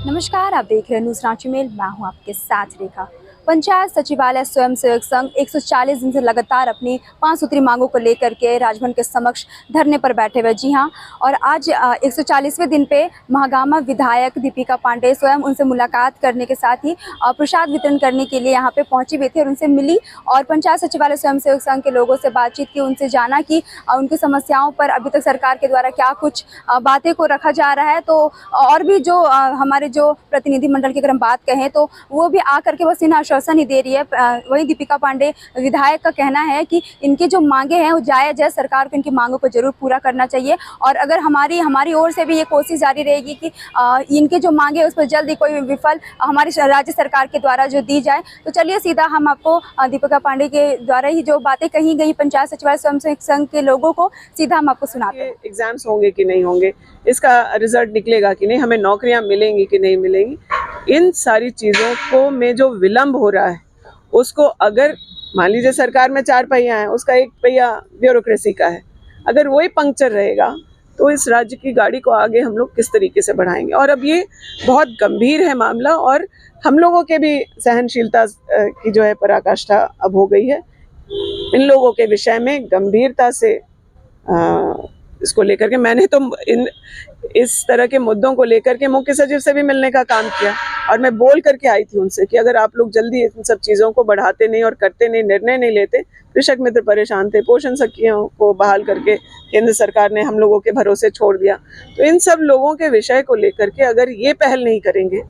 नमस्कार, आप देख रहे हैं न्यूज़ रांची मेल। मैं हूं आपके साथ रेखा। पंचायत सचिवालय स्वयं सेवक संघ 140 दिन से लगातार अपनी 5 सूत्री मांगों को लेकर के राजभवन के समक्ष धरने पर बैठे हुए। जी हां, और आज 140वें दिन पे महागामा विधायक दीपिका पांडे स्वयं उनसे मुलाकात करने के साथ ही प्रसाद वितरण करने के लिए यहां पे पहुंची हुई थी और उनसे मिली और पंचायत सचिवालय स्वयं सेवक संघ के लोगों से बातचीत की, उनसे जाना कि उनकी समस्याओं पर अभी तक सरकार के द्वारा क्या कुछ बातें को रखा जा रहा है। तो और भी जो हमारे जो प्रतिनिधिमंडल की अगर हम बात कहें तो वो भी आकर के बस इन्हें आश्वासन ही दे रही है। वहीं दीपिका पांडे विधायक का कहना है कि इनकी जो मांगे हैं वो जायज़ है, सरकार को इनकी मांगों को जरूर पूरा करना चाहिए और अगर हमारी ओर से भी ये कोशिश जारी रहेगी कि इनके जो मांगे है उस पर जल्दी कोई विफल हमारी राज्य सरकार के द्वारा जो दी जाए। तो चलिए सीधा हम आपको दीपिका पांडे के द्वारा ही जो बातें कही गई पंचायत सचिवालय स्वयं सेवक संघ के लोगों को सीधा हम आपको सुनाते हैं। एग्जाम्स होंगे कि नहीं होंगे, इसका रिजल्ट निकलेगा कि नहीं, हमें नौकरियां मिलेंगी कि नहीं मिलेंगी, इन सारी चीज़ों को में जो विलंब हो रहा है उसको, अगर मान लीजिए सरकार में 4 पहिया है, उसका एक पहिया ब्यूरोक्रेसी का है, अगर वही पंक्चर रहेगा तो इस राज्य की गाड़ी को आगे हम लोग किस तरीके से बढ़ाएंगे। और अब ये बहुत गंभीर है मामला और हम लोगों के भी सहनशीलता की जो है पराकाष्ठा अब हो गई है। इन लोगों के विषय में गंभीरता से इसको लेकर के मैंने तो इस तरह के मुद्दों को लेकर के मुख्य सचिव से भी मिलने का काम किया और मैं बोल करके आई थी उनसे कि अगर आप लोग जल्दी इन सब चीज़ों को बढ़ाते नहीं और करते नहीं, निर्णय नहीं लेते। कृषक मित्र परेशान थे, पोषण सखियों को बहाल करके केंद्र सरकार ने हम लोगों के भरोसे छोड़ दिया। तो इन सब लोगों के विषय को लेकर के अगर ये पहल नहीं करेंगे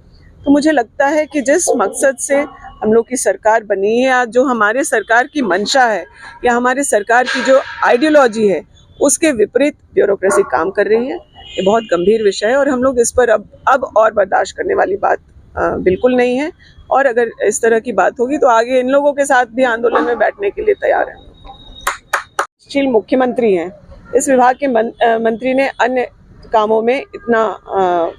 तो मुझे लगता है कि जिस मकसद से हम लोग की सरकार बनी है या जो हमारे सरकार की मंशा है या हमारे सरकार की जो आइडियोलॉजी है उसके विपरीत ब्यूरोक्रेसी काम कर रही है। ये बहुत गंभीर विषय है और हम लोग इस पर अब और बर्दाश्त करने वाली बात बिल्कुल नहीं है। और अगर इस तरह की बात होगी तो आगे इन लोगों के साथ भी आंदोलन में बैठने के लिए तैयार हैं। मुख्यमंत्री हैं, इस विभाग के मंत्री ने अन्य कामों में इतना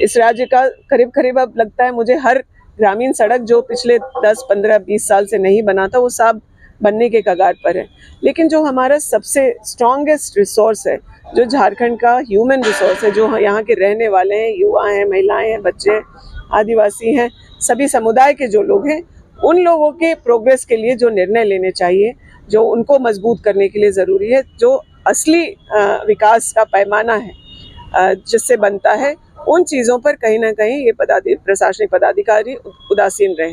इस राज्य का करीब अब लगता है मुझे हर ग्रामीण सड़क जो पिछले 10, 15, 20 साल से नहीं बना था वो सब बनने के कगार पर है। लेकिन जो हमारा सबसे स्ट्रॉन्गेस्ट रिसोर्स है, जो झारखंड का ह्यूमन रिसोर्स है, जो यहाँ के रहने वाले हैं, युवा हैं, महिलाएं हैं, बच्चे हैं, आदिवासी हैं, सभी समुदाय के जो लोग हैं, उन लोगों के प्रोग्रेस के लिए जो निर्णय लेने चाहिए, जो उनको मजबूत करने के लिए ज़रूरी है, जो असली विकास का पैमाना है जिससे बनता है, उन चीज़ों पर कहीं ना कहीं ये प्रशासनिक पदाधिकारी उदासीन रहे।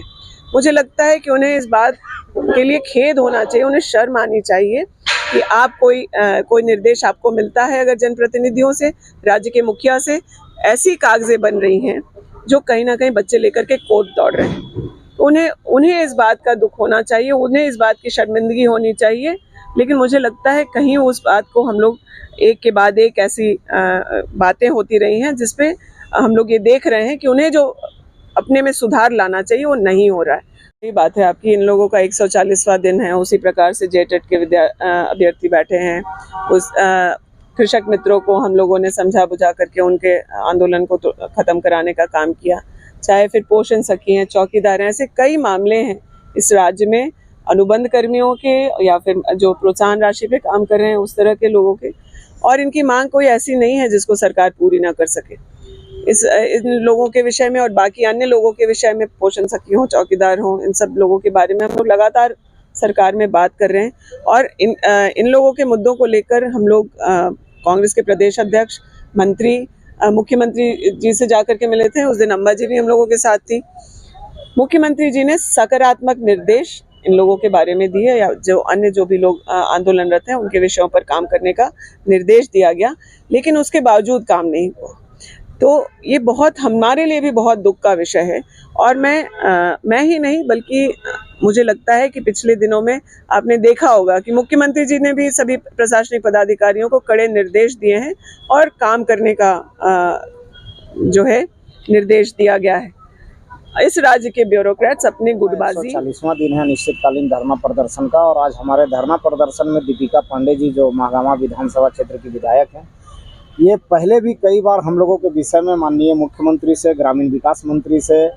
मुझे लगता है कि उन्हें इस बात के लिए खेद होना चाहिए, उन्हें शर्म आनी चाहिए कि आप कोई निर्देश आपको मिलता है अगर जनप्रतिनिधियों से, राज्य के मुखिया से, ऐसी कागजें बन रही हैं जो कहीं ना कहीं बच्चे लेकर के कोर्ट दौड़ रहे हैं। तो उन्हें इस बात का दुख होना चाहिए, उन्हें इस बात की शर्मिंदगी होनी चाहिए। लेकिन मुझे लगता है कहीं उस बात को हम लोग एक के बाद एक ऐसी बातें होती रही हैं जिसपे हम लोग ये देख रहे हैं कि उन्हें जो अपने में सुधार लाना चाहिए वो नहीं हो रहा है। यही बात है आपकी, इन लोगों का 140वां दिन है, उसी प्रकार से जेटेट के अभ्यर्थी बैठे हैं। उस कृषक मित्रों को हम लोगों ने समझा बुझा करके उनके आंदोलन को ख़त्म कराने का काम किया। चाहे फिर पोषण सखी हैं, चौकीदार हैं, ऐसे कई मामले हैं इस राज्य में, अनुबंध कर्मियों के या फिर जो प्रोत्साहन राशि पे काम कर रहे हैं उस तरह के लोगों के, और इनकी मांग कोई ऐसी नहीं है जिसको सरकार पूरी ना कर सके। इन लोगों के विषय में और बाकी अन्य लोगों के विषय में, पोषण सखी हों, चौकीदार हों, इन सब लोगों के बारे में हम लोग लगातार सरकार में बात कर रहे हैं। और इन लोगों के मुद्दों को लेकर हम लोग कांग्रेस के प्रदेश अध्यक्ष, मंत्री, मुख्यमंत्री जी से जाकर के मिले थे। उस दिन अम्बा जी भी हम लोगों के साथ थी। मुख्यमंत्री जी ने सकारात्मक निर्देश इन लोगों के बारे में दिए, या जो भी लोग आंदोलनरत हैं उनके विषयों पर काम करने का निर्देश दिया गया, लेकिन उसके बावजूद काम नहीं हुआ। तो ये बहुत हमारे लिए भी बहुत दुख का विषय है। और मैं ही नहीं बल्कि मुझे लगता है कि पिछले दिनों में आपने देखा होगा कि मुख्यमंत्री जी ने भी सभी प्रशासनिक पदाधिकारियों को कड़े निर्देश दिए हैं और काम करने का जो है निर्देश दिया गया है। इस राज्य के ब्यूरोक्रेट्स अपनी गुटबाजी। 140वां दिन है अनिश्चितकालीन धरना प्रदर्शन का और आज हमारे धरना प्रदर्शन में दीपिका पांडे जी जो महागामा विधानसभा क्षेत्र की विधायक हैं, ये पहले भी कई बार हम लोगों के विषय में माननीय मुख्यमंत्री से, ग्रामीण विकास मंत्री से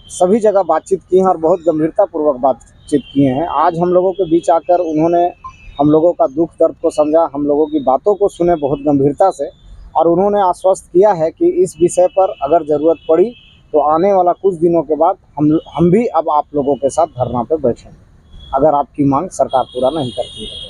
सभी जगह बातचीत की हैं और बहुत गंभीरतापूर्वक बातचीत किए हैं। आज हम लोगों के बीच आकर उन्होंने हम लोगों का दुख दर्द को समझा, हम लोगों की बातों को सुने बहुत गंभीरता से और उन्होंने आश्वस्त किया है कि इस विषय पर अगर ज़रूरत पड़ी तो आने वाला कुछ दिनों के बाद हम भी अब आप लोगों के साथ धरना पे बैठेंगे, अगर आपकी मांग सरकार पूरा नहीं करती है।